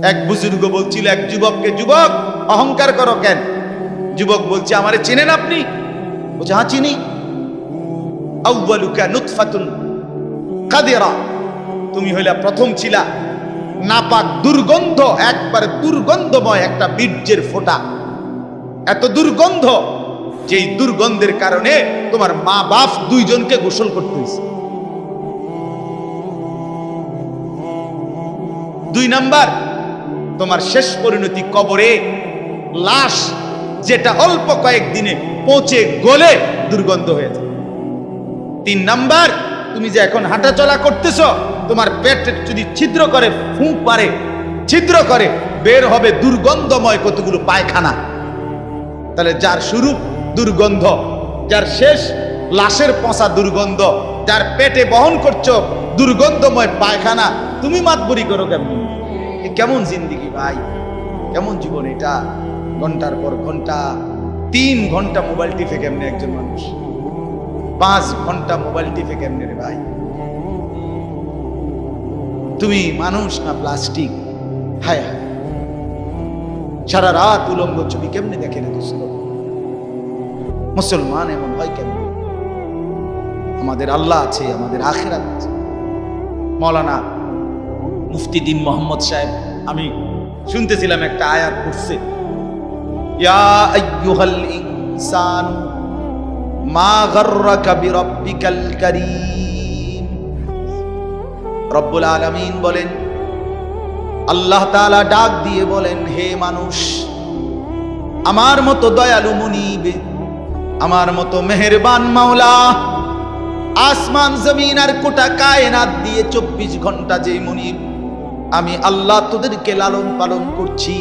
এক বুজুর্গ বলছিল এক যুবককে, যুবক অহংকার করো কেন? যুবক বলছে, আমারে চেনেন আপনি? বলছে, হ্যাঁ চিনি। আউয়ালুকা নুতফাতুন কাদিরা, তুমি হইলা প্রথম ছিলা নাপাক দুর্গন্ধ, একবারে দুর্গন্ধময় একটা বীর্যের ফোঁটা, এত দুর্গন্ধ যেই দুর্গন্ধের কারণে তোমার মা বাপ দুইজনকে গোসল করতে হয়েছে। 2 নাম্বার, তোমার শেষ পরিণতি কবরে, লাশ যেটা অল্প কয়েকদিনে পচে গলে দুর্গন্ধ হয়ে যায়। 3 নাম্বার, তুমি যে এখন হাঁটাচলা করতেছ, তোমার পেটে যদি ছিদ্র করে, ফুঁক মারে, ছিদ্র করে, বের হবে দুর্গন্ধময় কতগুলো পায়খানা। তাহলে যার শুরু দুর্গন্ধ, যার শেষ লাশের পচা দুর্গন্ধ, যার পেটে বহন করছো দুর্গন্ধময় পায়খানা, তুমি মাতবরি করো কেমন? কেমন জিন্দিগি ভাই, কেমন জীবন এটা? ঘন্টার পর ঘন্টা, 3 ঘন্টা মোবাইল টিপে কেমনে একজন মানুষ? 5 ঘন্টা মোবাইল টিপে কেমনে রে ভাই? তুমি মানুষ না প্লাস্টিক? হায় হায়, সারা রাত উলঙ্গ ছবি কেমনে দেখে রে দোস্ত? মুসলমান এমন হয় কেমন? আমাদের আল্লাহ আছে, আমাদের আখিরাত আছে। মৌলানা মুফতি দ্বীন মোহাম্মদ সাহেব, আমি শুনতেছিলাম একটা আয়াত পড়ছে, ইয়া আইয়ুহাল ইনসান মা গাররাকা বিরাব্বিকাল কারীম। রব্বুল আলামিন বলেন, আল্লাহ তাআলা ডাক দিয়ে বলেন, হে মানুষ, আমার মতো দয়ালু মুনিব, আমার মতো মেহেরবান মাওলা, আসমান জমিন আর গোটা কায়নাত দিয়ে 24 ঘন্টা যে মুনিব, আমি আল্লাহ তোদেরকে লালন পালন করছি।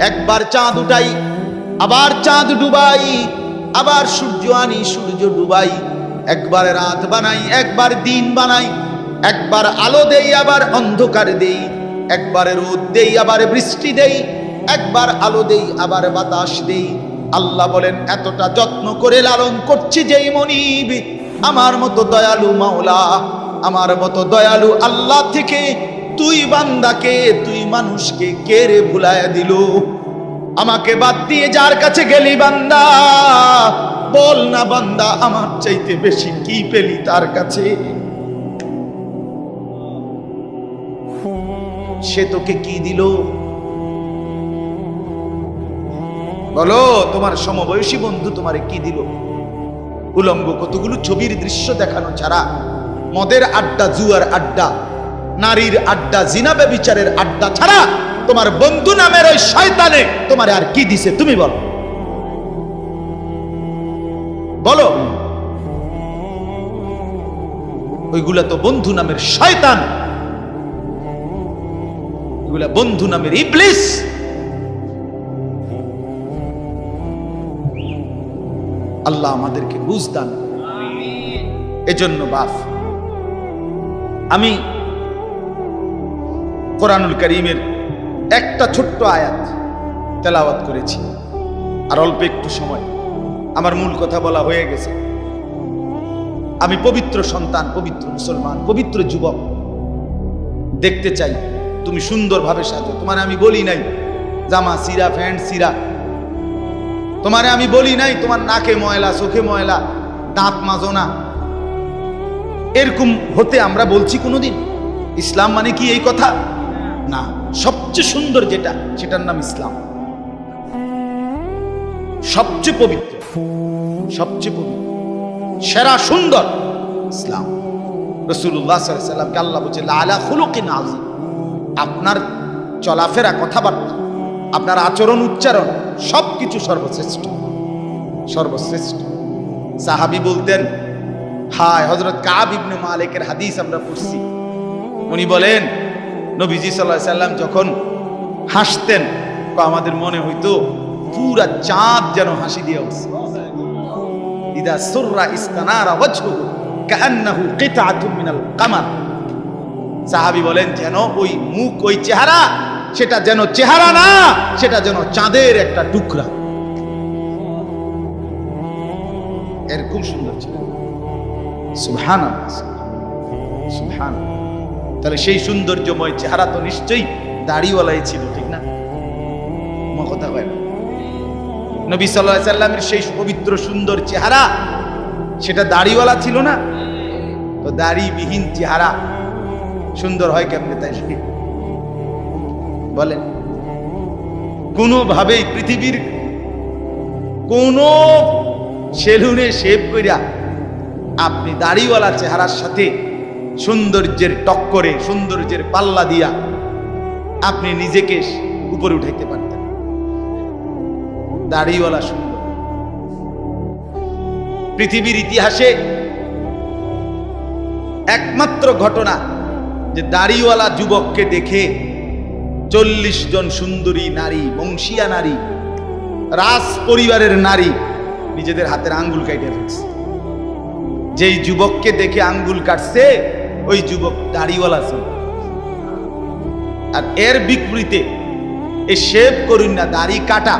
একবার চাঁদ উঠাই, আবার চাঁদ ডুবাই, আবার সূর্য আনি, সূর্য ডুবাই, একবার রাত বানাই, একবার দিন বানাই, একবার আলো দেই, আবার অন্ধকার দেই, একবার রোদ দেই, আবার বৃষ্টি দেই, একবার আলো দেই, আবার বাতাস দেই। আল্লাহ বলেন, এতটা যত্ন করে লালন করছি যেই মনিব, আমার মতো দয়ালু মাওলা, আমার মতো দয়ালু আল্লাহ থেকে তুই বান্দাকে, তুই মানুষকে কে রে ভুলাইয়া দিল? আমাকে বাদ দিয়ে যার কাছে গেলি বান্দা, বল না বান্দা, আমার চাইতে বেশি কি পেলি তার কাছে? সে তোকে কি দিল? বলো, তোমার সমবয়সী বন্ধু তোমারে কি দিল? উলঙ্গ কতগুলো ছবির দৃশ্য দেখানো ছাড়া, মদের আড্ডা, জুয়ার আড্ডা, নারীর আড্ডা, জিনা ব্যভিচারের আড্ডা ছাড়া তোমার বন্ধু নামের ওই শয়তানে তোমারে আর কি দিছে? তুমি বলো, বলো। ওইগুলা তো বন্ধু নামের শয়তান, ওইগুলা বন্ধু নামের ইবলিস। আল্লাহ আমাদেরকে বুঝ দান। এজন্য বাপ, আমি কোরআনুল কারীমের একটা ছোট্ট আয়াত তেলাওয়াত করেছি, আর অল্প একটু সময়, আমার মূল কথা বলা হয়ে গেছে। আমি পবিত্র সন্তান, পবিত্র মুসলমান, পবিত্র যুবক দেখতে চাই তুমি সুন্দরভাবে সাজো। তোমার আমি বলি নাই জামা সিরা, প্যান্ট সিরা, তোমারে আমি বলি নাই তোমার নাকে ময়লা, চোখে ময়লা, দাঁত মাজো না, এরকম হতে আমরা বলছি কোনোদিন? ইসলাম মানে কি এই কথা? না, সবচেয়ে সুন্দর যেটা, সেটার নাম ইসলাম। সবচেয়ে পবিত্র, সবচেয়ে পবিত্র, সেরা সুন্দর ইসলাম। রাসূলুল্লাহ সাল্লাল্লাহু আলাইহি ওয়াসাল্লামকে আল্লাহ বলছে, লাআলা খুলুকিন আযীম। আপনার চলাফেরা, কথাবার্তা, আপনার আচরণ, উচ্চারণ, সবকিছু সর্বশ্রেষ্ঠ, সর্বশ্রেষ্ঠ। সাহাবী বলতেন, হায়, হযরত কাব ইবনে মালিকের হাদিস আমরা পড়ছি, উনি বলেন, নবীজি সাল্লাল্লাহু আলাইহি ওয়াসাল্লাম যখন হাসতেন, আমাদের মনে হইতো পুরা চাঁদ যেন হাসি দিয়ে উঠছে। ইদা সুররা ইস্তানারা ওয়াজহুহু কাআন্নাহু কিতআতুম মিনাল কামার। সাহাবী বলেন, যেন ওই মুখ, ওই চেহারা, সেটা যেন চেহারা না, সেটা যেন চাঁদের একটা টুকরা। এরকম সুন্দর ছিল। সুবহানাল্লাহ, সুবহানাল্লাহ। তাহলে সেই সৌন্দর্যময় চেহারা তো নিশ্চয়ই দাড়িওয়ালাই ছিল, ঠিক না? কথা কয় না? নবী সাল্লাল্লাহু আলাইহি সাল্লামের সেই পবিত্র সুন্দর চেহারা, সেটা দাড়িওয়ালা ছিল না? তো দাড়িবিহীন চেহারা সুন্দর হয় কেমনে তাই বলেন? কোনোভাবেই পৃথিবীর কোন সেলুনে শেভ কইরা আপনি দাড়িওয়ালা চেহারার সাথে সৌন্দর্যের টক্করে, সৌন্দর্যের পাল্লা দিয়া আপনি নিজেকে উপরে উঠাইতে পারতেন। দাড়িওয়ালা সুন্দর। পৃথিবীর ইতিহাসে একমাত্র ঘটনা যে দাড়িওয়ালা যুবককে দেখে 40 জন সুন্দরী নারী, বংশীয়া নারী, রাজ পরিবারের নারী নিজেদের হাতের আঙ্গুল কাটে ফেলছে। যেই যুবককে দেখে আঙ্গুল কাটছে ওই যুবক দাড়িওয়ালা ছিল। আর এর বিপরীতে এই শেভ করুন না, দাড়ি কাটা,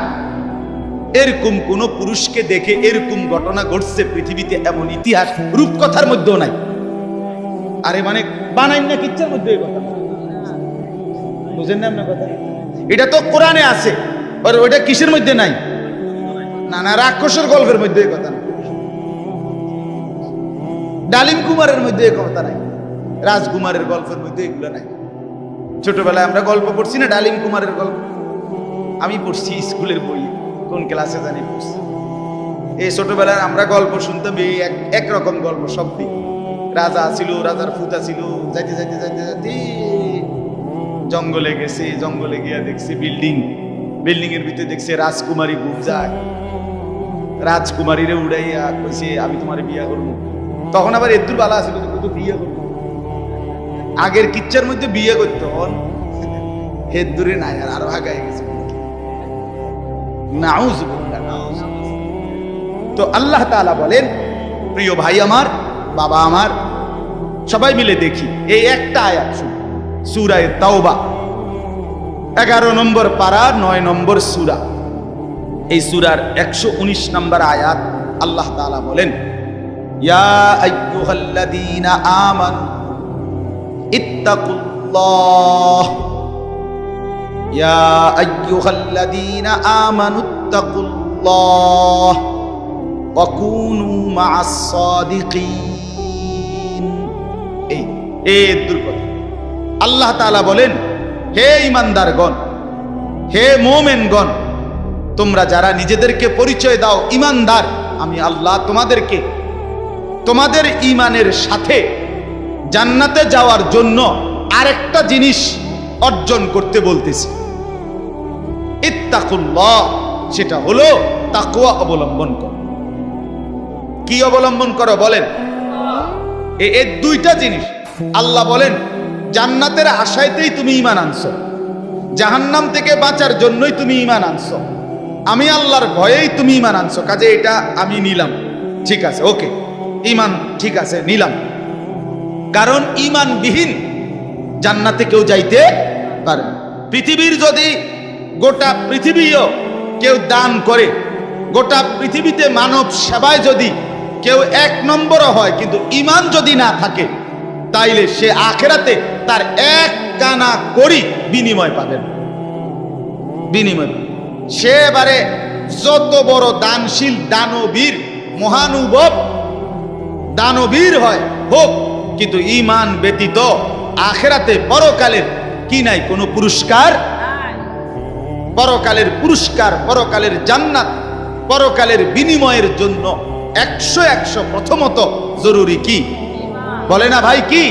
এরকম কোন পুরুষকে দেখে এরকম ঘটনা ঘটছে পৃথিবীতে এমন ইতিহাস রূপকথার মধ্যেও নাই। আরে মানে বানাই না কিচ্ছার মধ্যে এই কথা, বুঝেন না আপনার কথা? এটা তো কোরআনে আছে, আর ওইটা কিসের মধ্যে নাই? না না, রাক্ষসের গল্পের মধ্যে এই কথা না, ডালিম কুমারের মধ্যে এই কথা নাই, রাজকুমারের গল্পের মধ্যে এগুলো নাই। ছোটবেলায় আমরা গল্প পড়ছি না, ডালিম কুমারের গল্প আমি পড়ছি স্কুলের বই, কোন ক্লাসে জানি পড়ছি। এই ছোটবেলায় আমরা গল্প শুনতাম, এই একরকম গল্প সব দিক। রাজা ছিল, রাজার ফুতা ছিল, যাইতে যাইতে যাইতে যাইতে জঙ্গলে গেছে, জঙ্গলে গিয়া দেখছে বিল্ডিং, বিল্ডিং এর ভিতরে দেখছে রাজকুমারী ঘুম যায়, রাজকুমারীরে উড়াইয়া কইছে আমি তোমার বিয়া করবো। তখন আবার এদুর বালা আছিল, তো বিয়ে করবো। আগের কিচ্ছার মধ্যে বিয়ে করতো, হেদ দূরে নাই, আর আরো আগায় গেছে। তো আল্লাহ তাআলা বলেন, প্রিয় ভাই আমার, বাবা আমার, সবাই মিলে দেখি এই একটা আয়াত শুনুন, সূরা তাওবা 11 নম্বর পারা 9 নম্বর সূরা। এই সূরার 119 নম্বর আয়াত আল্লাহ তাআলা বলেন, ইয়া আইয়ুহাল্লাযীনা আমানু ইত্তাকুল্লাহ, ইয়া আইয়ুহাল্লাযীনা আমানু ইত্তাকুল্লাহ ওয়া কুনু মা'আস সাদিকিন। এই দুর্গত আল্লাহ তাআলা বলেন, হে ঈমানদারগণ, হে মুমিনগণ, তোমরা যারা নিজেদেরকে পরিচয় দাও ঈমানদার, আমি আল্লাহ তোমাদেরকে তোমাদের ঈমানের সাথে জান্নাতে যাওয়ার জন্য আরেকটা জিনিস অর্জন করতে বলতেছি, ইত্তাকুল্লাহ, সেটা হলো তাকওয়া অবলম্বন করো। কি অবলম্বন করো বলেন? এই দুইটা জিনিস আল্লাহ বলেন, জান্নাতের আশায়তেই তুমি ঈমান আনছো, জাহান্নাম থেকে বাঁচার জন্যই তুমি ঈমান আনছো, আমি আল্লাহর ভয়েই তুমি ঈমান আনছো, কাজে এটা আমি নিলাম, ঠিক আছে, ওকে, ঈমান ঠিক আছে, নিলাম। কারণ ঈমানবিহীন জান্নাতে কেউ যাইতে পারে না। পৃথিবীর যদি গোটা পৃথিবীও কেউ দান করে, গোটা পৃথিবীতে মানব সেবায় যদি কেউ 1 নম্বরও হয়, কিন্তু ঈমান যদি না থাকে, তাইলে সে আখিরাতে তার 1 কানা করি বিনিময় পাবেন, বিনিময়। সে এবারে যত বড় দানশীল, দানবীর, মহানুভব দানবীর হয় হোক, কিন্তু ঈমান ব্যতীত আখিরাতে পরকালের কি নাই? কোনো পুরস্কার। পরকালের পুরস্কার, পরকালের জান্নাত, পরকালের বিনিময়ের জন্য 100 প্রথমত জরুরি কি বলে না ভাই? কি?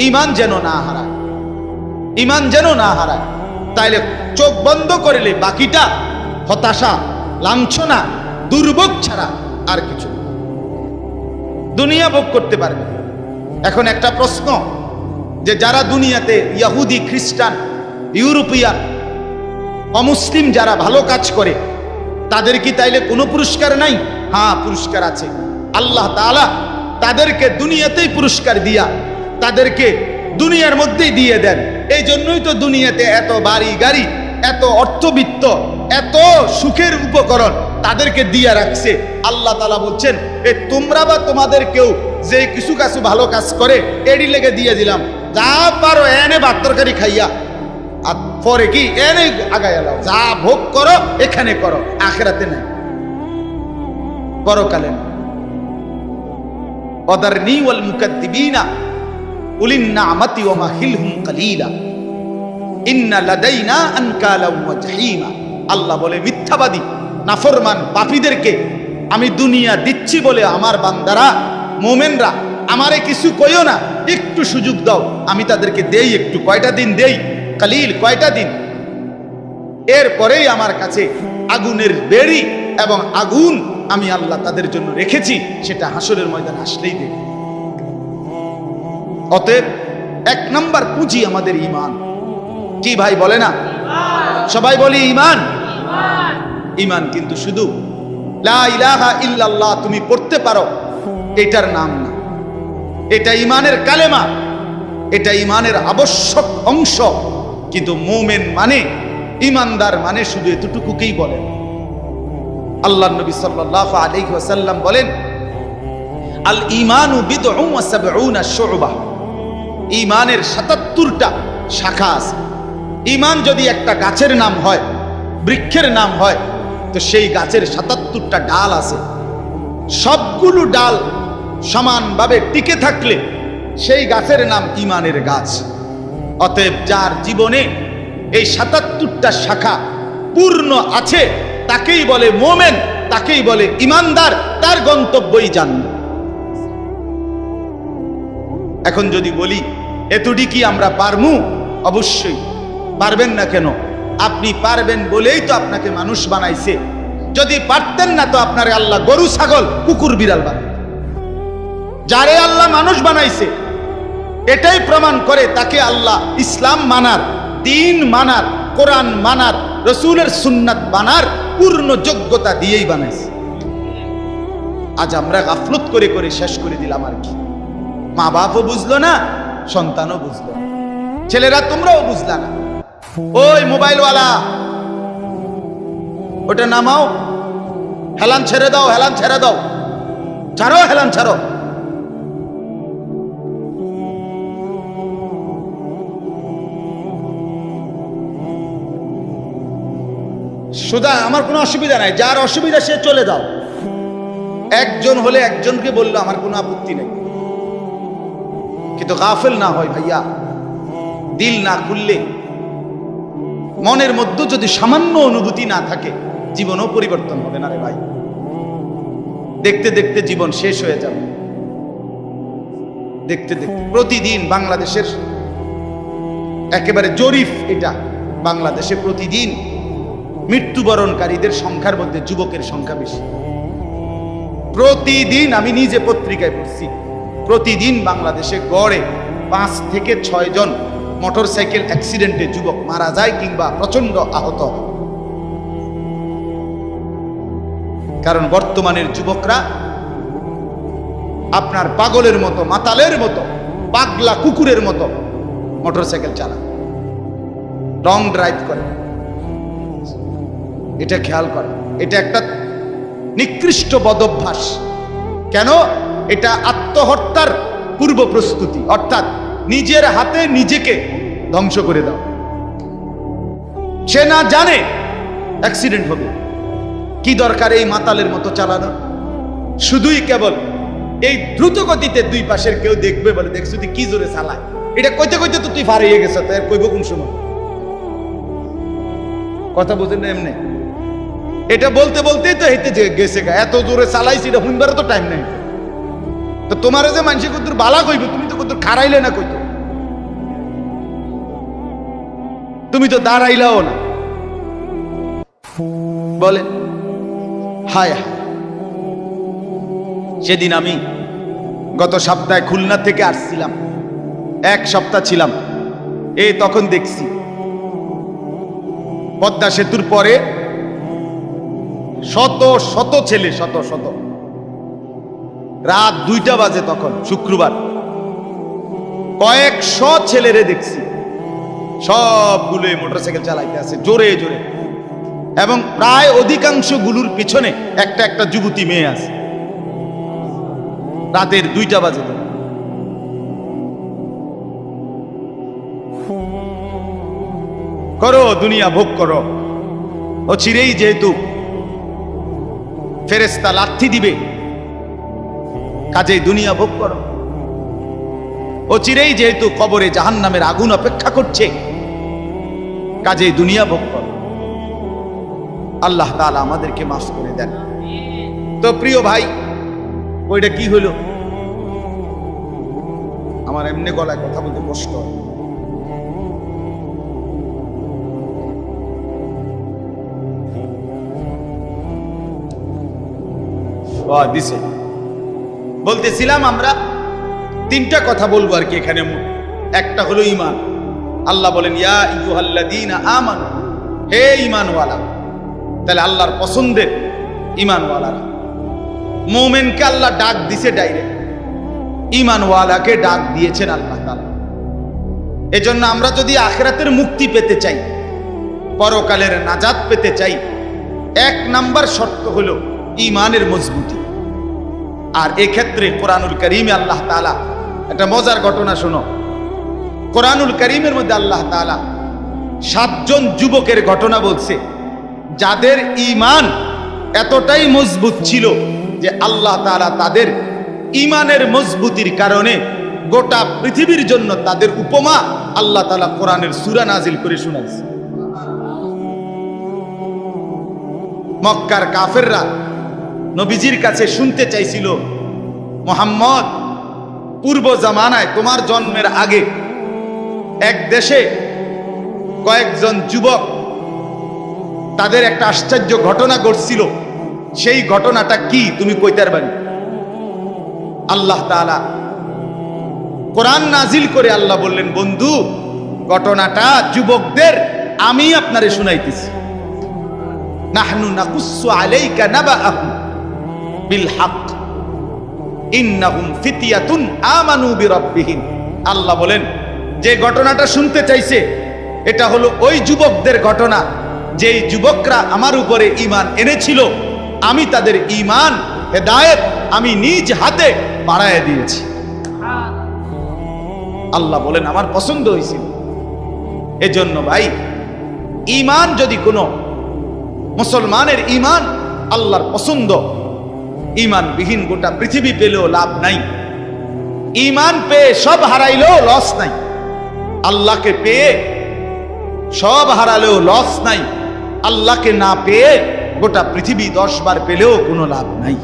ঈমান যেন না হারায়, ঈমান যেন না হারায়। তাইলে চোখ বন্ধ করলে বাকিটা হতাশা, লাঞ্ছনা, দুর্ভোগ ছাড়া আর কিছু দুনিয়া ভোগ করতে পারবে। এখন একটা প্রশ্ন, যে যারা দুনিয়াতে ইহুদি, খ্রিস্টান, ইউরোপিয়ান, অমুসলিম যারা ভালো কাজ করে, তাদের কি তাইলে কোনো পুরস্কার নাই? হ্যাঁ, পুরস্কার আছে। আল্লাহ তাআলা তাদেরকে দুনিয়াতেই পুরস্কার দিয়া তাদেরকে দুনিয়ার মধ্যেই দিয়ে দেন। এই জন্যই তো দুনিয়াতে এত বাড়ি গাড়ি, এত অর্থবিত্ত, এত সুখের উপকরণ তাদেরকে দিয়ে রাখছে। আল্লাহ তাআলা বলছেন, তোমরা বা তোমাদের কেউ যে কিছু ভালো কাজ করে এডি লেগে দিয়ে দিলাম, যা পারো এনে ভাত তরকারি খাইয়া, আর পরে কি এনে আগায় এলাও, যা ভোগ করো এখানে করো, আখিরাতে নাই, পরকালে না। ওয়াদারনি ওয়াল মুকাদ্দিবিনা উলিন নি'মাতি ওয়া মাহিলহুম কালিলা ইন্না লাদাইনা আনকালাম ওয়া জাহিমা। আল্লাহ বলে মিথ্যাবাদী নাফরমান পাপীদেরকে আমি দুনিয়া দিচ্ছি বলে আমার বান্দারা মুমিনরা আমারে কিছু কইও না, একটু সুযোগ দাও, আমি তাদেরকে দেই একটু, কয়টা দিন দেই, কালিল কয়টা দিন, এরপরেই আমার কাছে আগুনের বেড়ি এবং আগুন আমি আল্লাহ তাদের জন্য রেখেছি, সেটা হাসরের ময়দানে আসলেই দেব। অতএব এক নাম্বার পুঁজি আমাদের ঈমান। কি ভাই বলে না? সবাই বলি ঈমান। ঈমান কিন্তু শুধু লা ইলাহা ইল্লাল্লাহ তুমি পড়তে পারো এটার নাম না, এটা ঈমানের কালেমা, এটা ঈমানের আবশ্যক অংশ। কিন্তু মুমিন মানে, ঈমানদার মানে শুধু এতটুকুকেই বলেন। আল্লাহর নবী সাল্লাল্লাহু আলাইহি ওয়াসাল্লাম বলেন, আল ঈমানু বিদউন ওয়া সাবউনা শু'বা। ঈমানের ৭৭টা শাখা আছে। ঈমান যদি একটা গাছের নাম হয়, বৃক্ষের নাম হয়, তো সেই গাছের ৭৭টা ডাল আছে। সবগুলো ডাল সমানভাবে টিকে থাকলে সেই গাছের নাম ঈমানের গাছ। অতএব যার জীবনে এই ৭৭টা শাখা পূর্ণ আছে তাকেই বলে মুমিন, তাকেই বলে ঈমানদার, তার গন্তব্যই জান্নাত। এখন যদি বলি এতটি কি আমরা পারমু? অবশ্যই পারবেন না কেন? আপনি পারবেন বলেই তো আপনাকে মানুষ বানাইছে। যদি পারতেন না তো আপনারে আল্লাহ গরু ছাগল কুকুর বিড়াল বানাইতেন। যারে আল্লাহ মানুষ বানাইছে এটাই প্রমাণ করে তাকে আল্লাহ ইসলাম মানার, দ্বীন মানার, কোরআন মানার, রাসূলের সুন্নাত মানার পূর্ণ যোগ্যতা দিয়েই বানাইছে। আজ আমরা গাফলত করে করে শেষ করে দিলাম। আর কি, মা বাপও বুঝলো না, সন্তানও বুঝলো না, ছেলেরা তোমরাও বুঝলা না। ওই মোবাইলওয়ালা, ওটা নামাও, হেলান ছেড়ে দাও, হেলান ছেড়ে দাও, ছাড়ো, হেলান ছাড়ো। সুদা আমার কোনো অসুবিধা নাই, যার অসুবিধা সে চলে যাও। একজন হলে একজনকে বললো আমার কোনো আপত্তি নেই, কিন্তু গাফেল না হয় ভাইয়া। দিল না খুললে, মনের মধ্যে যদি সামান্য অনুভূতি না থাকে, জীবনও পরিবর্তন হবে না রে ভাই। দেখতে দেখতে জীবন শেষ হয়ে যাবে। দেখতে দেখতে প্রতিদিন বাংলাদেশের একেবারে জরিপ এটা, বাংলাদেশে প্রতিদিন মৃত্যুবরণকারীদের সংখ্যার মধ্যে যুবকের সংখ্যা বেশি। প্রতিদিন, আমি নিজে পত্রিকায় পড়ছি, প্রতিদিন বাংলাদেশে গড়ে 5 থেকে 6 জন মোটরসাইকেল অ্যাক্সিডেন্টে যুবক মারা যায় কিংবা প্রচন্ড আহত হয়। কারণ বর্তমানের যুবকরা আপনার পাগলের মতো, মাতালের মতো, পাগলা কুকুরের মতো মোটরসাইকেল চালায়, লং ড্রাইভ করে। এটা খেয়াল করে, এটা একটা নিকৃষ্ট বদভ্যাস। কেন? এটা আত্মহত্যার পূর্ব প্রস্তুতি, অর্থাৎ নিজের হাতে নিজেকে ধ্বংস করে দাও। সে না জানে অ্যাক্সিডেন্ট হবে, কি দরকার এই মাতালের মতো চালানো? শুধুই কেবল এই দ্রুত গতিতে দুই পাশের কেউ দেখবে বলে, দেখছো তুই কি জোরে চালায়, এটা কইতে কইতে তো তুই ফারিয়ে গেছে, তো এর কইব কোন সময়? কথা বুঝেন না? এমনি এটা বলতে বলতেই তো হেঁটে গেছে, এত জোরে চালাইছি, এটা হুইনবারও তো টাইম নাই। তো তোমার যে মানুষ কত বালা কইবে, তুমি তো কত খারাইলে না, কইতো তুমি তো দাঁড়াইলাও না। বলে হায় হায়। সেদিন আমি গত সপ্তাহে খুলনা থেকে আসছিলাম, 1 সপ্তাহ ছিলাম। তখন দেখছি পদ্মা সেতুর পরে শত শত ছেলে, শত শত, রাত 2টা বাজে তখন, শুক্রবার, কয়েকশো ছেলেরে দেখছি, সবগুলো মোটরসাইকেল চালাইতে আছে জোরে জোরে, এবং প্রায় অধিকাংশ গুলোর পিছনে একটা একটা যুবতী মেয়ে আছে। রাতের 2টা বাজে। করো, দুনিয়া ভোগ করো। ও চিরেই যেহেতু ফেরেশতা লাথি দিবে, কাজেই দুনিয়া ভোগ করো। ও চিরেই যেহেতু কবরে জাহান্নামের আগুন অপেক্ষা করছে, কাজেই দুনিয়া ভোগ করো। আল্লাহ তাআলা আমাদেরকে মাফ করে দেন। তো প্রিয় ভাই, ওইটা কি হলো? আমার এমনি গলায় কথা বলতে কষ্ট হয়। দিছে বলতেছিলাম আমরা তিনটা কথা বলবো আর কি এখানে। একটা হলো ঈমান। আল্লাহ বলেন ইয়া আইয়ুহাল্লাযীনা আমানু, হে ঈমানওয়ালা। তাহলে আল্লাহর পছন্দের ঈমানওয়ালারা। মুমিনকে আল্লাহ ডাক দিছে ডাইরেক্ট, ঈমানওয়ালাকে ডাক দিয়েছেন আল্লাহ তাআলা। এজন্য আমরা যদি আখিরাতের মুক্তি পেতে চাই, পরকালের নাজাত পেতে চাই, এক নাম্বার শর্ত হলো ঈমানের মজবুতি। আর এক্ষেত্রে কোরআনুল কারীমে আল্লাহ তাআলা একটা মজার ঘটনা শোনো। কোরআনুল কারীমের মধ্যে আল্লাহ তাআলা 7 জন যুবকের ঘটনা বলছে, যাদের ঈমান এতটাই মজবুত ছিল যে আল্লাহ তাআলা তাদের ঈমানের মজবুতির কারণে গোটা পৃথিবীর জন্য তাদের উপমা আল্লাহ তাআলা কোরআনের সূরা নাজিল করে শোনাইছে। মক্কার কাফেররা নবীজির কাছে শুনতে চাইছিল, মুহাম্মদ, পূর্ব জামানায় তোমার জন্মের আগে এক দেশে কয়েকজন যুবক, তাদের একটা আশ্চর্য ঘটনা ঘটছিল, সেই ঘটনাটা কি তুমি কইতে পারবে? আল্লাহ তাআলা কোরআন নাজিল করে আল্লাহ বললেন, বন্ধু, ঘটনাটা যুবকদের আমি আপনারে শুনাইতেছি। নাহনু নাকুসু আলাইকা নাবাআহুম বিল হক ইন্নাহুম ফিতয়াতুন আমানু বিরাব্বিহিম। আল্লাহ বলেন, যে ঘটনাটা শুনতে চাইছে এটা হলো ওই যুবকদের ঘটনা, যেই যুবকরা আমার উপরে ঈমান এনেছিল, আমি তাদের ঈমান হেদায়েত আমি নিজ হাতে বাড়ায় দিয়েছি। আল্লাহ বলেন, আমার পছন্দ হয়েছিল। এজন্য ভাই, ঈমান যদি কোনো মুসলমানের ঈমান আল্লাহর পছন্দ, ঈমানবিহীন গোটা পৃথিবী পেলেও লাভ নাই। ঈমান পেয়ে সব হারাইলেও লস নাই। আল্লাহকে পেয়ে সব হারালেও লস নাই। আল্লাহকে না পেয়ে গোটা পৃথিবী 10 বার পেলেও কোনো লাভ নাই।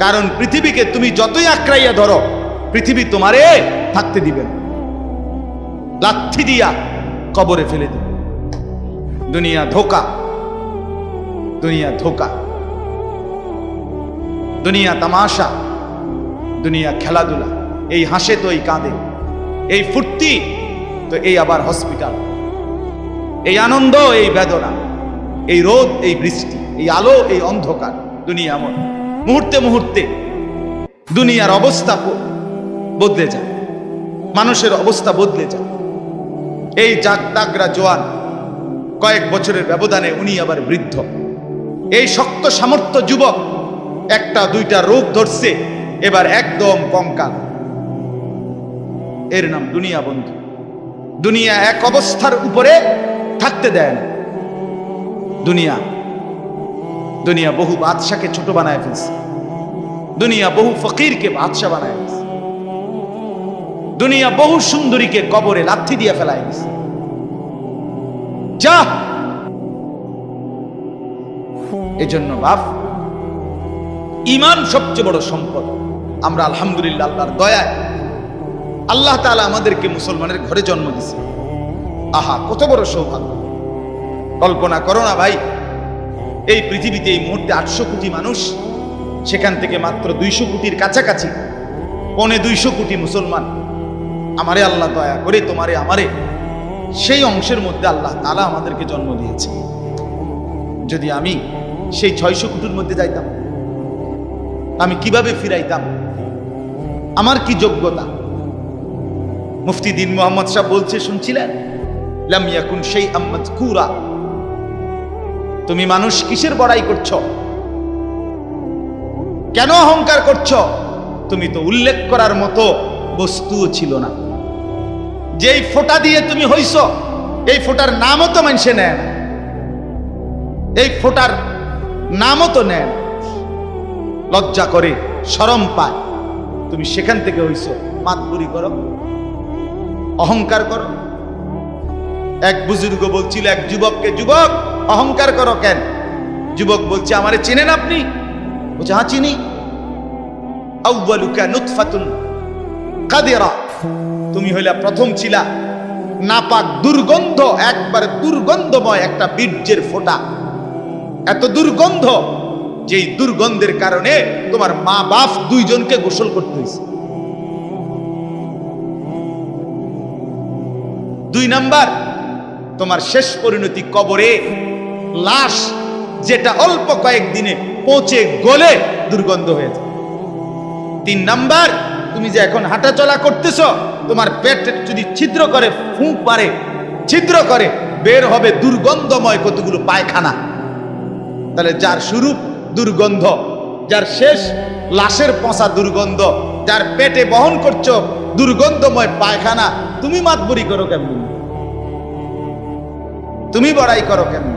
কারণ পৃথিবীকে তুমি যতই আঁকড়াইয়া ধরো, পৃথিবী তোমারে থাকতে দিবে না, লাথি দিয়া কবরে ফেলে দিবে। দুনিয়া ধোকা, দুনিয়া ধোকা, দুনিয়া তামাশা, দুনিয়া খেলাধুলা। এই হাসে তো এই কাঁদে, এই ফুর্তি তো এই আবার হসপিটাল, এই আনন্দ এই বেদনা, এই রোদ এই বৃষ্টি, এই আলো এই অন্ধকার। দুনিয়া এমন, মুহূর্তে মুহূর্তে দুনিয়ার অবস্থা বদলে যায়, মানুষের অবস্থা বদলে যায়। এই জাগতাগরা জোয়ান, কয়েক বছরের ব্যবধানে উনি আবার বৃদ্ধ। এই শক্ত সামর্থ্য যুবক, একটা দুইটা রোগ ধরছে, এবার একদম কঙ্কাল। এর নাম দুনিয়া বন্ধু। দুনিয়া এক অবস্থার উপরে থাকতে দেয় না। দুনিয়া দুনিয়া বহু বাদশাকে ছোট বানায় ফেলছে। দুনিয়া বহু ফকিরকে বাদশা বানায় ফেলছে। দুনিয়া বহু সুন্দরীকে কবরে লাথি দিয়ে ফেলায় গেছে। যা, এজন্য বাপ, ঈমান সবচেয়ে বড় সম্পদ। আমরা আলহামদুলিল্লাহ আল্লাহর দয়ায় আল্লাহ তাআলা আমাদেরকে মুসলমানের ঘরে জন্ম দিয়েছে। আহা, কত বড় সৌভাগ্য! কল্পনা করো না ভাই, এই পৃথিবীতে এই মুহূর্তে 800 কোটি মানুষ, সেখান থেকে মাত্র 200 কোটির কাছাকাছি, 250 কোটি মুসলমান। আমারে আল্লাহ দয়া করে তোমারে আমারে সেই অংশের মধ্যে আল্লাহ তাআলা আমাদেরকে জন্ম দিয়েছে। যদি আমি সেই 600 কোটির মধ্যে যাইতাম, আমি কিভাবে ফিরাইতাম? আমার কি যোগ্যতা? মুফতি দ্বীন মুহাম্মদ সাহেব বলছে, শুনছিলেন, লাম ইয়াকুন শাইআম মাযকুরা। তুমি মানুষ কিসের বড়াই করছো? কেন অহংকার করছো? তুমি তো উল্লেখ করার মতো বস্তুও ছিল না। যেই ফোঁটা দিয়ে তুমি হইছো, এই ফোটার নামও তো মানুষে নেয় না, এই ফোটার নামও তো নেয় না, লজ্জা করে, শরম পায়। তুমি সেখান থেকে হইছো, মাতবুরি করো, অহংকার করো। এক বুজুর্গ বলছিল এক যুবককে, যুবক অহংকার করো কেন? যুবক বলছে, আমারে চিনেন আপনি? বলছে, হ্যাঁ চিনি। আউয়ালুকা নুতফাতুন কাদিরা, তুমি হইলা প্রথম ছিলা নাপাক দুর্গন্ধ, একবারে দুর্গন্ধময় একটা বীর্যের ফোঁটা, এত দুর্গন্ধ যেই দুর্গন্ধের কারণে তোমার মা বাপ দুইজনকে গোসল করতে হয়েছে। 2 নাম্বার, তোমার শেষ পরিণতি কবরে, লাশ যেটা অল্প কয়েকদিনে পচে গলে দুর্গন্ধ হয়ে যায়। 3 নাম্বার, তুমি যে এখন হাঁটাচলা করতেছ, তোমার পেট যদি ছিদ্র করে, ফুঁক মারে, ছিদ্র করে, বের হবে দুর্গন্ধময় কতগুলো পায়খানা। তাহলে যার শুরু দুর্গন্ধ, যার শেষ লাশের পচা দুর্গন্ধ, যার পেটে বহন করছো দুর্গন্ধময় পায়খানা, তুমি মাতবরি করো কেমন? তুমি বড়াই করো কেমন?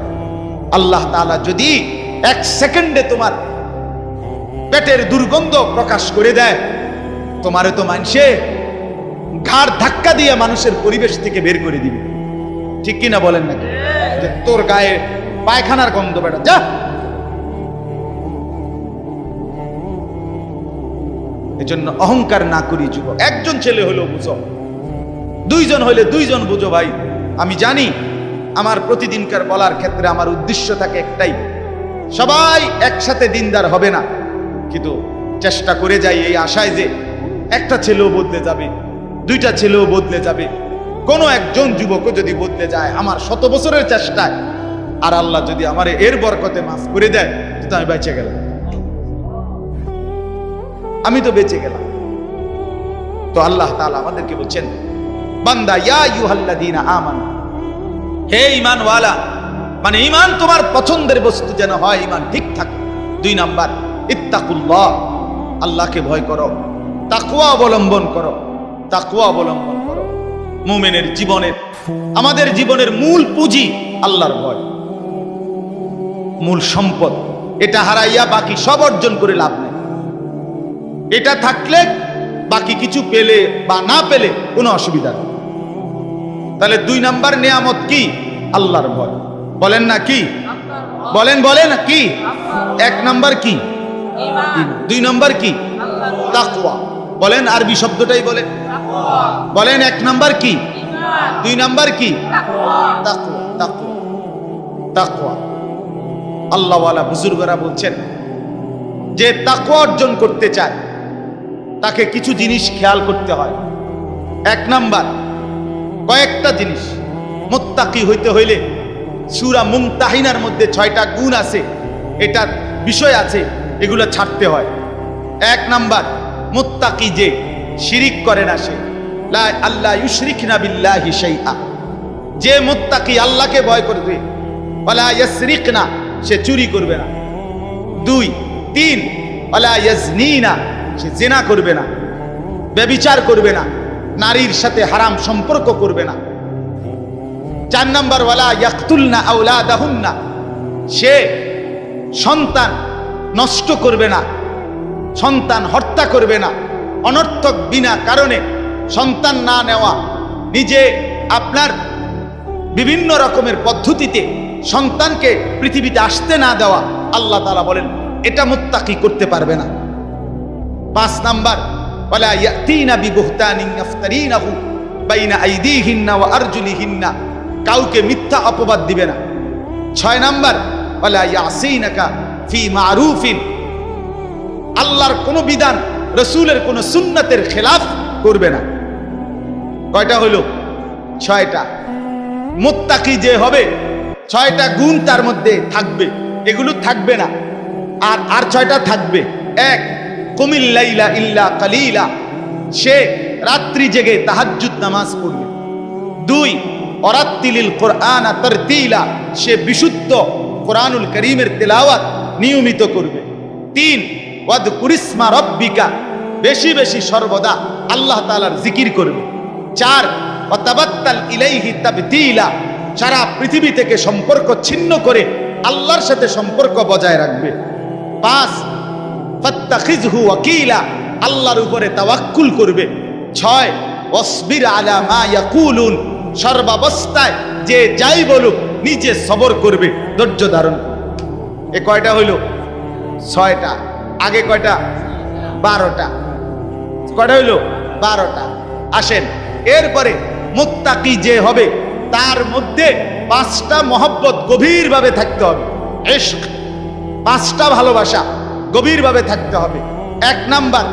আল্লাহ তাআলা যদি 1 সেকেন্ডে তোমার পেটের দুর্গন্ধ প্রকাশ করে দেয়, তোমারে তো মানুষে ঘাড় ধাক্কা দিয়ে মানুষের পরিবেশ থেকে বের করে দিবে। ঠিক কিনা বলেন নাকি? যে তোর গায়ে পায়খানার গন্ধ, বেটা যা। এজন্য অহংকার না করি যুবক। একজন ছেলে হলেও বুঝো, 2 জন হইলে 2 জন বুঝো। ভাই আমি জানি আমার প্রতিদিনকার বলার ক্ষেত্রে আমার উদ্দেশ্য থাকে একটাই, সবাই একসাথে দিনদার হবে না, কিন্তু চেষ্টা করে যাই এই আশায় যে একটা ছেলেও বদলে যাবে, 2টা ছেলেও বদলে যাবে, কোনো একজন যুবকও যদি বদলে যায় আমার 100 বছরের চেষ্টায়, আর আল্লাহ যদি আমার এর বরকতে মাফ করে দেয়, তো আমি বেঁচে গেলাম, আমি তো বেঁচে গেলাম। তো আল্লাহ তাআলা আমাদেরকে বলছেন, বান্দা ইয়া আইয়ুহাল্লাযীনা আমানু, হে ঈমানওয়ালা, মানে ঈমান তোমার পছন্দের বস্তু যেন হয়, ঈমান ঠিক থাকে। 2 নাম্বার, ইত্তাকুল্লাহ, আল্লাহকে ভয় করো, তাকওয়া অবলম্বন করো, তাকওয়া অবলম্বন করো। মুমিনের জীবনের, আমাদের জীবনের মূল পুঁজি আল্লাহর ভয়, মূল সম্পদ। এটা হারাইয়া বাকি সব অর্জন করে লাভ নেই। এটা থাকলে বাকি কিছু পেলে বা না পেলে কোনো অসুবিধা নেই। তাহলে 2 নাম্বার নিয়ামত কি? আল্লাহর ভয়। বলেন না কি? বলেন বলেন কি? 1 নাম্বার কি? ঈমান। 2 নাম্বার কি? তাকওয়া। বলেন আরবি শব্দটাই বলেন, বলেন 1 নাম্বার কি? ঈমান। 2 নাম্বার কি? তাকওয়া। তাকওয়া, তাকওয়া, তাকওয়া। আল্লাহওয়ালা বুজুর্গরা বলছেন, যে তাকওয়া অর্জন করতে চায় তাকে কিছু জিনিস খেয়াল করতে হয়। 1 নাম্বার, কয়েকটা জিনিস। মুত্তাকি হইতে হইলে সূরা মুমতাহিনার মধ্যে 6টা গুণ আছে, এটা বিষয় আছে, এগুলো ছাড়তে হয়। 1 নাম্বার, মুত্তাকি যে শিরিক করে না, সে লা আল্লাহ ইউশরিকনা বিল্লাহি শাইআ, যে মুত্তাকি আল্লাহকে ভয় করবে, ওয়ালা ইয়াসরিকনা, সে চুরি করবে না। 2, 3, ওয়ালা ইয়াজনিনা, সে জিনা করবে না, ব্যভিচার করবে না, নারীর সাথে হারাম সম্পর্ক করবে না। 4 নাম্বার, ওয়ালা ইয়াকতুলনা আওলাদাহুন্না, সে সন্তান নষ্ট করবে না, সন্তান হত্যা করবে না, অনর্থক বিনা কারণে সন্তান না নেওয়া, নিজে আপনার বিভিন্ন রকমের পদ্ধতিতে সন্তানকে পৃথিবীতে আসতে না দেওয়া, আল্লাহ তাআলা বলেন এটা মুত্তাকি করতে পারবে না। 5 নাম্বার, ওয়ালা ইয়াতিনা বিবুহতানিন ইফতারিনাহু বাইনা আইদিহিন্না ওয়া আরজুলিহিন্না, কাউকে মিথ্যা অপবাদ দিবে না। 6 নাম্বার, ওয়ালা ইয়াসিনাকা ফি মারুফিন, আল্লাহর কোন বিধান, রাসূলের কোন সুন্নাতের খেলাফ করবে না। কয়টা হলো? 6টা। মুত্তাকি যে হবে 6টা গুণ তার মধ্যে থাকবে, এগুলো থাকবে না। আর 6টা থাকবে। 1, কুমিল লাইলা ইল্লা কালিলা, সে রাত্রি জেগে তাহাজ্জুদ নামাজ পড়বে। 2, ওয়ারাত্তিলিল কুরআনা তারতিলা, সে বিশুদ্ধ কোরআনুল কারীমের তেলাওয়াত নিয়মিত করবে। 3, ওয়াযকুরিসমা রাব্বিকা, বেশি বেশি সর্বদা আল্লাহ তাআলার জিকির করবে। 4, ওয়াতাবাত্তাল ইলাইহি তাবতিলা, সারা পৃথিবী থেকে সম্পর্ক ছিন্ন করে আল্লাহর সাথে সম্পর্ক বজায় রাখবে। 5 ফাত্তাখিযহু ওয়াকিলা, আল্লাহর উপরে তাওয়াক্কুল করবে। 6 ওয়াসবির আলা মা ইয়াকুলুন, সর্বাবস্থায় যে যাই বলুক নিজে সবর করবে, ধৈর্য ধারণ করবে। এ কয়টা হইল? 6টা। আগে কয়টা? 12টা। কয়টা হইল? 12টা। আসেন, এরপরে মুত্তাকি যে হবে তার মধ্যে 5টা মহব্বত গভীরভাবে থাকতে হবে। ইশক, 5টা ভালোবাসা গভীরভাবে থাকতে হবে। 1 নাম্বার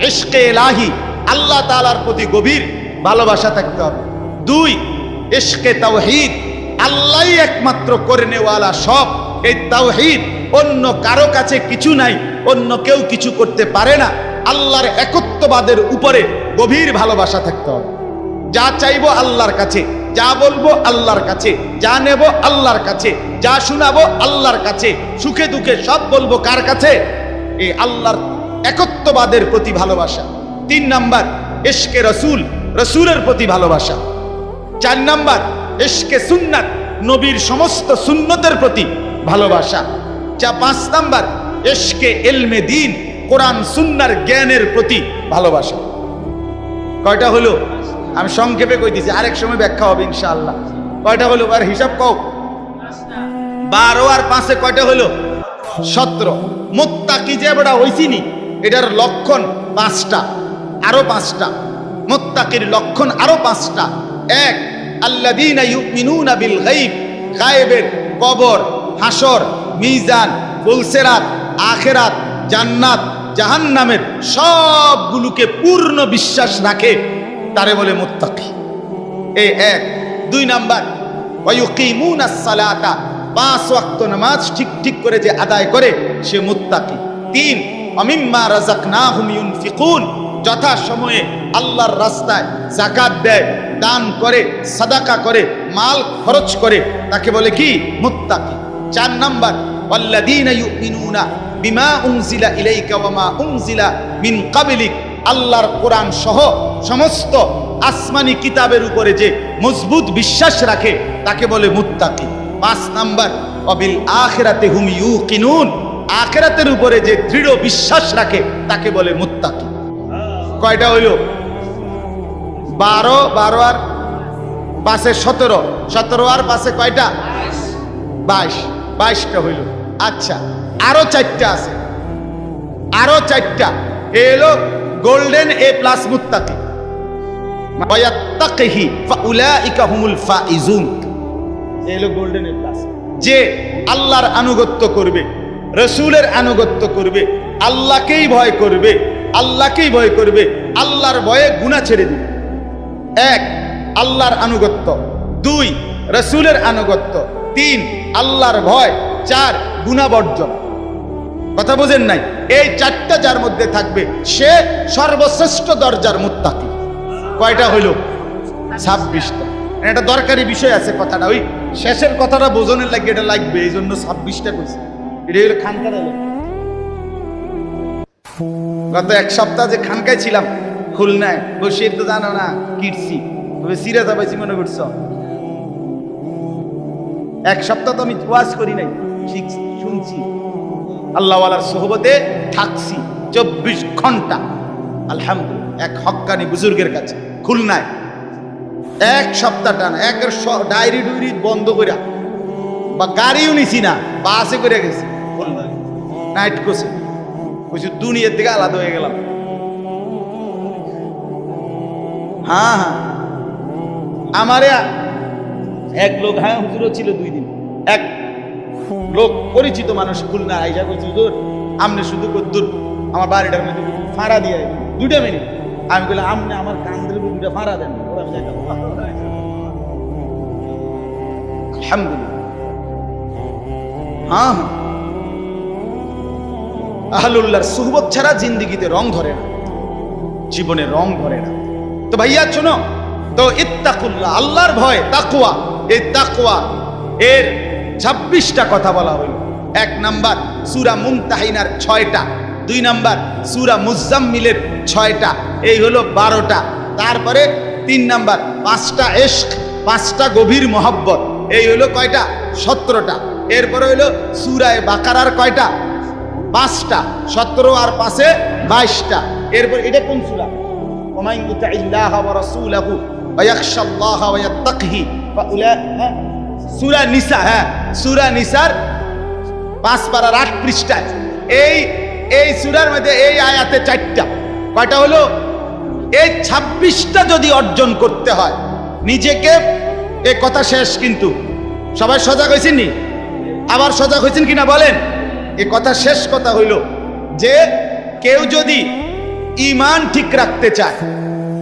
ইশকে ইলাহি, আল্লাহ তাআলার প্রতি গভীর ভালোবাসা থাকতে হবে। 2 ইশকে তাওহীদ, আল্লাহই একমাত্র করে নেওয়ালা সব। এই তাওহীদ, অন্য কারো কাছে কিছু নাই, অন্য কেউ কিছু করতে পারে না। আল্লাহর একত্ববাদের উপরে গভীর ভালোবাসা থাকতে হবে। যা চাইবো আল্লাহর কাছে, যা বলবো আল্লাহর কাছে, যা নেব আল্লাহর কাছে, যা শোনাবো আল্লাহর কাছে, সুখে দুঃখে সব বলবো কার কাছে? এই আল্লাহর একত্ববাদের প্রতি ভালোবাসা। 3 নাম্বার ইশকে রসুল, রসুলের প্রতি ভালোবাসা। 4 নাম্বার ইশকে সুন্নাত, নবীর সমস্ত সুন্নতের প্রতি ভালোবাসা। 5 নাম্বার ইশকে ইলমে দ্বীন, কোরআন সুন্নাহর জ্ঞানের প্রতি ভালোবাসা। কয়টা হলো? আমি সংক্ষেপে কই দিছি, আরেক সময় ব্যাখ্যা হবে ইনশাআল্লাহ। কয়টা হলো? আর হিসাব কও। 12 আর 5 কয়টা হলো? 17। মুত্তাকি যে বড় হইছিনি, এটার লক্ষণ 5টা, আরো 5টা। মুত্তাকির লক্ষণ আরো 5টা। 1 আল্লাযীনা ইউমিনুনা বিল গায়ব, গায়েবের, কবর, হাসর, মিজান, ফুলসিরাত, আখিরাত, জান্নাত, জাহান্নামের সবগুলোকে পূর্ণ বিশ্বাস রাখে, তারে বলে মুত্তাকি। এই 1। 2 নাম্বার ওয়ায়ুকিমুনাস সালাতা, 5 ওয়াক্ত নামাজ ঠিক ঠিক করে যে আদায় করে সে মুত্তাকি। 3 ওয়ামিম্মা রাযাকনাহুম ইউনফিকুন, যথা সময়ে আল্লাহর রাস্তায় যাকাত দেয়, দান করে, সাদাকা করে, মাল খরচ করে, তাকে বলে কি? মুত্তাকি। 4 নাম্বার ওয়াল্লাযীনা ইউমিনুনা বিমা উনজিলা ইলাইকা ওয়া মা উনজিলা মিন ক্বাবলিক, আল্লাহর কোরআন সহ সমস্ত আসমানি কিতাবের উপরে যে মজবুত বিশ্বাস রাখে তাকে বলে মুত্তাকি। 5 নাম্বার ওয়াবিল আখিরাতি হুম ইউকিনুন, আখিরাতের উপরে যে দৃঢ় বিশ্বাস রাখে তাকে বলে মুত্তাকি। কয়টা হইল? 12 আর 5 17, 17 আর 5 কয়টা? 22টা হইল। আচ্ছা, আরো 4টা আছে, আরো 4টা। এলো গোল্ডেন এ প্লাস মুত্তাকি। ওয়ায়াত্তাকিহি ফাউলাইকা হুমুল ফাইজুন, এলো গোল্ডেন এ প্লাস। যে আল্লাহর আনুগত্য করবে, রসুলের আনুগত্য করবে, আল্লাহকেই ভয় করবে, আল্লাহকেই ভয় করবে, আল্লাহর ভয়ে গুনাহ ছেড়ে দিবে। 1 আল্লাহর আনুগত্য, 2 রসুলের আনুগত্য, 3 আল্লাহর ভয়, 4 গুনাহ বর্জন। কথা বুঝেন নাই? এই 4টা যার মধ্যে থাকবে সে সর্বশ্রেষ্ঠ দরজার মুত্তাকি। কয়টা হইল? 26টা। এটা দরকারি বিষয় আছে কথাটা, ওই শেষের কথাটা বোঝনের লাগে এটা লাগবে, এই জন্য 26টা কইছে। এটা হলো খানকা। গত 1 সপ্তাহ যে খানকায় ছিলাম খুলনায়, বসে তো জানো না কিটছি, তবে সিরাজ আবাইছি মনে করছো। 1 সপ্তাহ তো আমি ওয়াজ করি নাই, শুনছি, আল্লাহওয়ালার সোহবতে থাকছি 24 ঘন্টা আলহামদুলিল্লাহ, এক হক্কানি বুজুর্গের কাছে খুলনায়। 1 সপ্তাহ টানা, একের ডায়েরি ডুইরি বন্ধ করে, বা গাড়িও নিছি না, বাসে করে গেছি, নাইট কোর্সে। বুঝছি দুনিয়ার থেকে আলাদা হয়ে গেলাম। হ্যাঁ, আমারে এক লোক, হ্যাঁ হুজুরও ছিল 2 দিন, এক লোক পরিচিত মানুষ খুলনা আইসা করছে, হুজুর আমনে শুধু কদ্দুর আমার বাড়িটার মধ্যে ফাঁড়া দিয়ে 2টা মিনিট। আমি বললাম আমনে আমার কান্দের 2টা ফাঁড়া দেন। আলহামদুলিল্লাহ। হ্যাঁ, আহলুল্লাহর সুহবত ছাড়া জিন্দেগিতে রং ধরে না, জীবনে রং ধরে না। তো ভাইয়া শোনো, তো ইত্তাকুল্লাহ, আল্লাহর ভয়, তাকওয়া। এই তাকওয়া এর 26টা কথা বলা হলো। 1 নাম্বার সূরা মুমতাহিনার 6টা, 2 নাম্বার সূরা মুজাম্মিলের 6টা, এই হলো 12টা। তারপরে 3 নাম্বার 5টা ইশক, 5টা গভীর মহব্বত, এই হইলো কয়টা? 17টা। এরপরে হইলো সূরা বাকারার কয়টা? 5টা। 17 আর 5-এ 22টা। এরপর এটা কোন সূরা? ওয়া মান ইউতি'ল্লাহা ওয়া রাসূলাহু ওয়া ইয়াখশাল্লাহা ওয়া ইয়াত্তাকিহি ফাউলাইকা। সূরা নিসা, হ্যাঁ সূরা নিসার 5 পারার 8 পৃষ্ঠায় এই সূরার মধ্যে এই আয়াতে 4টা। কয়টা হলো? এই 26টা যদি অর্জন করতে হয় নিজেকে, এই কথা শেষ। কিন্তু সবাই সজাগ হয়েছেন নি? আবার সজাগ হয়েছেন কিনা বলেন? এই কথা শেষ কথা হইল যে কেউ যদি ঈমান ঠিক রাখতে চায়,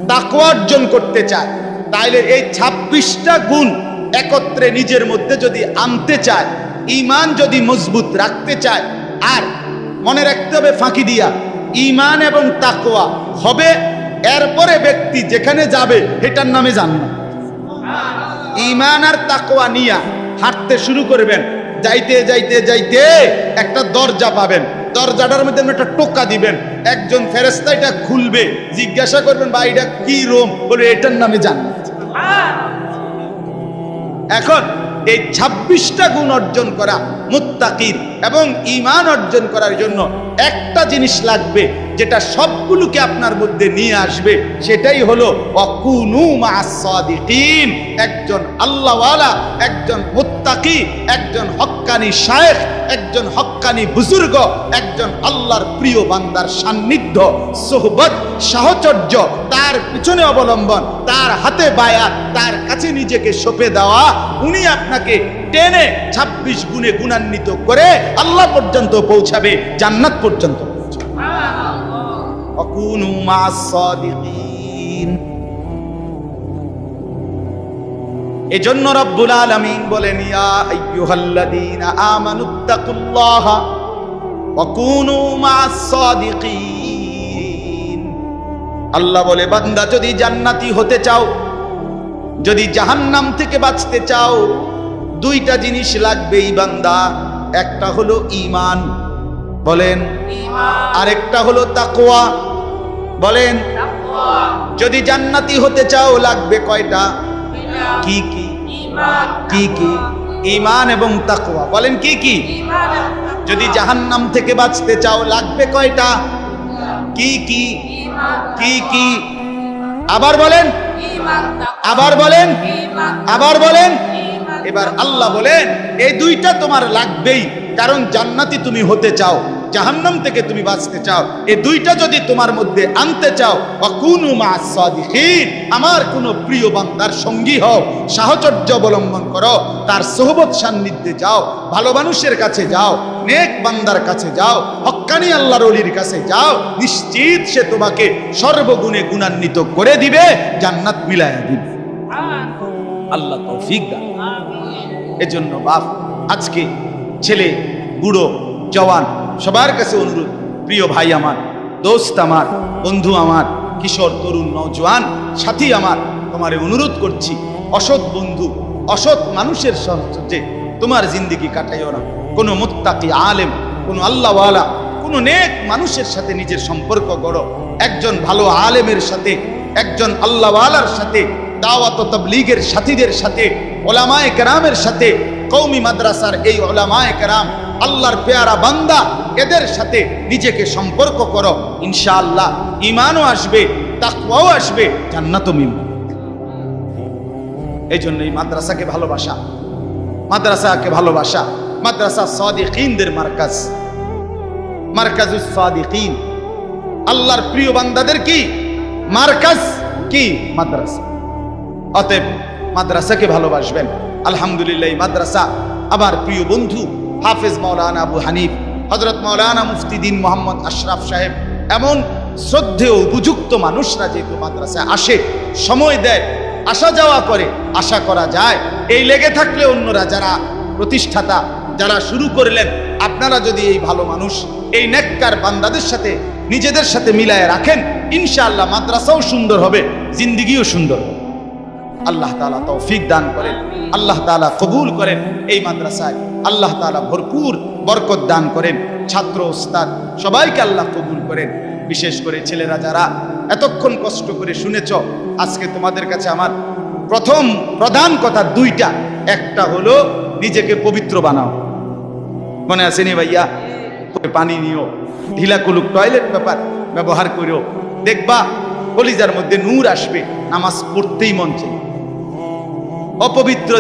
তাকওয়া অর্জন করতে চায়, তাইলে এই 26টা গুণ একত্রে নিজের মধ্যে যদি আনতে চায়, ঈমান যদি মজবুত রাখতে চায়, আর মনে রাখতে হবে ফাঁকি দিয়া ঈমান এবং তাকওয়া হবে, এরপরে ব্যক্তি যেখানে যাবে এটার নামে জান্নাত। ঈমান আর তাকওয়া নিয়া হাঁটতে শুরু করবেন, যাইতে যাইতে যাইতে একটা দরজা পাবেন, দরজাটার মধ্যে একটা টোকা দিবেন, একজন ফেরেশতা এটা খুলবে, জিজ্ঞাসা করবেন ভাই এটা কি রুম? বলে এটার নামে জান্নাত। এখন এই 26টা গুণ অর্জন করা মুত্তাকির এবং ঈমান অর্জন করার জন্য একটা জিনিস লাগবে, যেটা সবগুলোকে আপনার মধ্যে নিয়ে আসবে, সেটাই হলো ওয়াকুনু মা'আস সাদিকিন। একজন আল্লাহওয়ালা, একজন মুত্তাকি, একজন হক্কানি শায়েখ, একজন হক্কানি বুজুর্গ, একজন আল্লাহর প্রিয় বান্দার সান্নিধ্য, সোহবত, সাহচর্য, তার পিছনে অবলম্বন, তার হাতে বায়াত, তার কাছে নিজেকে সঁপে দেওয়া, উনি আপনাকে টেনে 26 গুণে গুণান্বিত করে আল্লাহ পর্যন্ত পৌঁছাবে, জান্নাত পর্যন্ত পৌঁছাবে। ওয়াকুনু মা'আস সাদিকিন। এজন্য রব্বুল আলামিন বলেন ইয়া আইয়ুহাল্লাযীনা আমানুত্তাকুল্লাহা ওয়াকুনু মা'আস সাদিকিন। আল্লাহ বলে বান্দা যদি জান্নাতি হতে চাও, যদি জাহান্নাম থেকে বাঁচতে চাও, 2টা জিনিস লাগবেই বান্দা। একটা হলো ঈমান, বলেন, আরেকটা হলো তাকওয়া, বলেন। যদি জান্নাতি হতে চাও লাগবে কয়টা? কি কি? কি কি? ঈমান এবং তাকওয়া। বলেন কি কি? যদি জাহান্নাম থেকে বাঁচতে চাও লাগবে কয়টা? কি কি? কি কি? আবার বলেন, আবার বলেন, আবার বলেন। এবার আল্লাহ বলেন এই 2টা তোমার লাগবেই, কারণ জান্নাতি তুমি হতে চাও, জাহান্নাম থেকে তুমি বাঁচতে চাও। এই 2টা যদি তোমার মধ্যে আনতে চাও, ওয়াকুনু মা'আস সাদিকিন, আমার কোন প্রিয় বান্দার সঙ্গী হও, সাহচর্য অবলম্বন করো, তার সোহবত সান্নিধ্যে যাও, ভালো মানুষের কাছে যাও, নেক বান্দার কাছে যাও, হক্কানি আল্লাহর ওলির কাছে যাও, নিশ্চিত সে তোমাকে সর্বগুণে গুণান্বিত করে দিবে, জান্নাত মিলায়া দিবে। আল্লাহ তৌফিক দান। এজন্য বাপ, আজকে ছেলে, বুড়ো, জওয়ান সবার কাছে অনুরোধ, প্রিয় ভাই আমার, দোস্ত আমার, বন্ধু আমার, কিশোর, তরুণ, নওজোয়ান সাথী আমার, তোমারে অনুরোধ করছি, অসৎ বন্ধু, অসৎ মানুষের সাথে তোমার জিন্দেগি কাটাইও না। কোনো মুত্তাকি আলেম, কোনো আল্লাহওয়ালা, কোনো নেক মানুষের সাথে নিজের সম্পর্ক গড়ো। একজন ভালো আলেমের সাথে, একজন আল্লাহওয়ালার সাথে, দাওয়াত ও তাবলীগের সাথীদের সাথে, উলামায়ে কেরামের সাথে, কওমি মাদ্রাসার এই উলামায়ে কেরাম, আল্লাহর পেয়ারা বান্দা, এদের সাথে নিজেকে সম্পর্ক করো, ইনশাআল্লাহ ঈমানও আসবে, তাকওয়াও আসবে, জান্নাতও মিলবে। এই জন্য এই মাদ্রাসাকে ভালোবাসা, মাদ্রাসাকে ভালোবাসা। মাদ্রাসা সাদিকিনদের মার্কাজ, মার্কাজুস সাদিকিন, আল্লাহর প্রিয় বান্দাদের কি মার্কাজ, কি মাদ্রাসা। অতএব মাদ্রাসাকে ভালোবাসবেন। আলহামদুলিল্লাহ মাদ্রাসা আমার প্রিয় বন্ধু হাফেজ মাওলানা আবু হানিফ, হযরত মাওলানা মুফতি দ্বীন মোহাম্মদ আশরাফ সাহেব, এমন শ্রদ্ধেয় উপযুক্ত মানুষরা যেহেতু মাদ্রাসায় আসে, সময় দেয়, আসা যাওয়া করে, আশা করা যায় এই লেগে থাকলে অন্যরা যারা প্রতিষ্ঠাতা, যারা শুরু করলেন, আপনারা যদি এই ভালো মানুষ, এই নেককার বান্দাদের সাথে নিজেদের সাথে মিলায় রাখেন, ইনশাআল্লাহ মাদ্রাসাও সুন্দর হবে, জিন্দেগিও সুন্দর হবে। আল্লাহ তাআলা তৌফিক দান করেন, আল্লাহ তাআলা কবুল করেন। এই মাদ্রাসায় আল্লাহ তাআলা ভরপুর বরকত দান করেন। ছাত্র, ওস্তাদ সবাইকে আল্লাহ কবুল করেন। বিশেষ করে ছেলেরা যারা এতক্ষণ কষ্ট করে শুনেছ, আজকে তোমাদের কাছে আমার প্রথম প্রধান কথা দুইটা, একটা হলো নিজেকে পবিত্র বানাও। মনে আছে নি ভাইয়া? পানি নিও, ঢিলা কুলুক টয়লেট পেপার ব্যবহার করো, দেখবা কলিজার মধ্যে নূর আসবে, নামাজ পড়তেই মন চাই। অপবিত্র